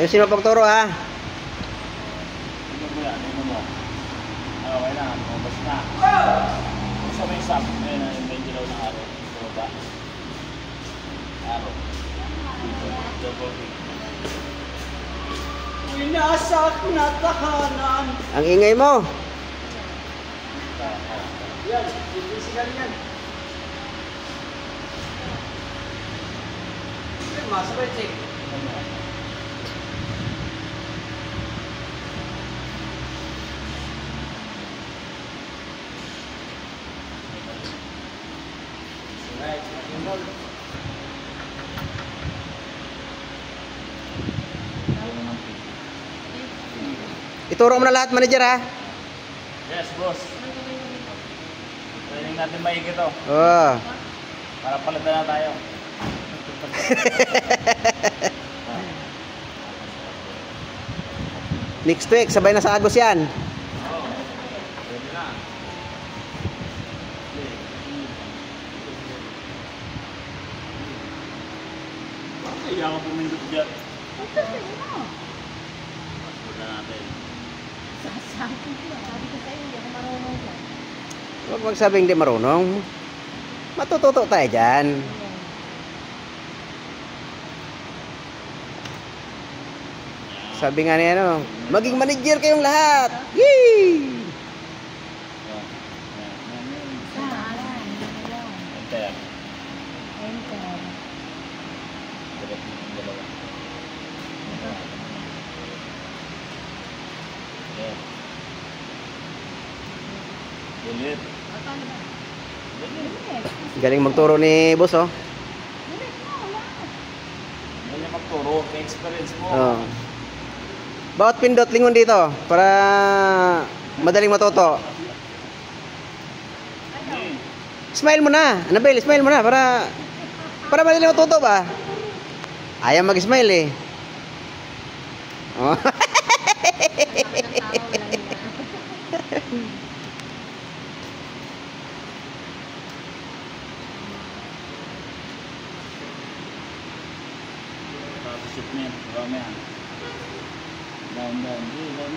Ayusin mo pagturo ha. Ito mo yan, ito mo. Okay na, lumabas na. Gusto mo yung sap, may dilaw na araw. Ito ba? Araw. Double click. Winasak na tahanan. Ang ingay mo. Yan, physical yan. Masabay, check. Right, Ituro mo na lahat, manager ha. Yes, boss. Training natin maigi to. Oh. Para palitan na tayo. Next week, sabay na sa Agos yan. Pwede na. Kaya ka pumindot dyan. Pagpunta natin. Sabi ko sa'yo, hindi ako marunong dyan. Huwag magsabing di marunong. Matututo tayo dyan. Sabi nga niya, ano, maging manager kayong lahat. Yee! Saan? Enter. Enter. Dalawa. Okay. Delete. Galing magturo ni boss, oh. Ganyan magturo. Experience mo. Oh. Bawat pindot lingon dito para madaling matuto. Smile mo na. Annabelle, smile mo na para madaling matuto ba? Ayaw mag-smile eh. Oh. Shoot mo yan. Gawa mo yan. Down. Down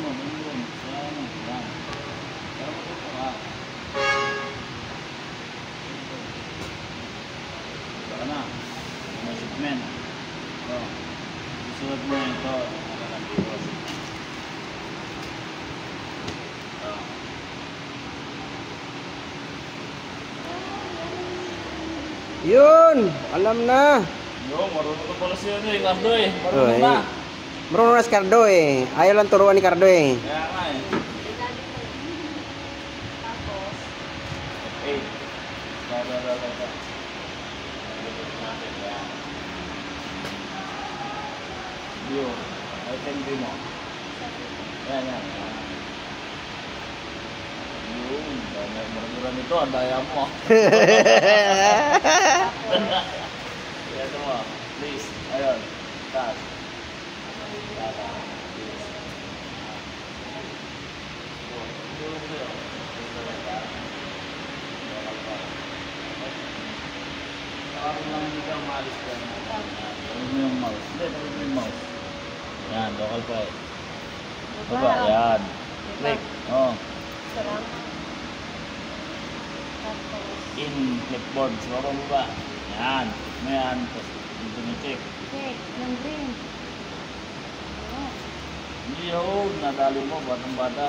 mo. Yan. Yan. Pero matuto ka. Baka na. May shoot mo yan. Ito. Susunod mo yan ito. Nakakatiwas. Ito. Yun, alam na. Yo, marunong ka pala siya eh. Cardo eh. Marunong Oh, na. Marunong na si Cardo eh. Ayaw lang turuan ni Cardo eh. Kaya nga eh. F8. Ito. Yo, item din mo. Yan. Yung, marunong nito. Ang daya mo. Ito mo. Please. Ayun. Taas. Yung mouse. Hindi, yung mouse. Yan, local file. Baba, yan. Click. Oh. In clipboard. Siguro mo ba? Yan. Yan. Tapos, dito na check. Check, yung green. Yun, nadali mo, batang bata.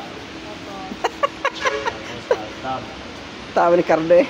Tapos, tab. Tawa ni Cardo eh.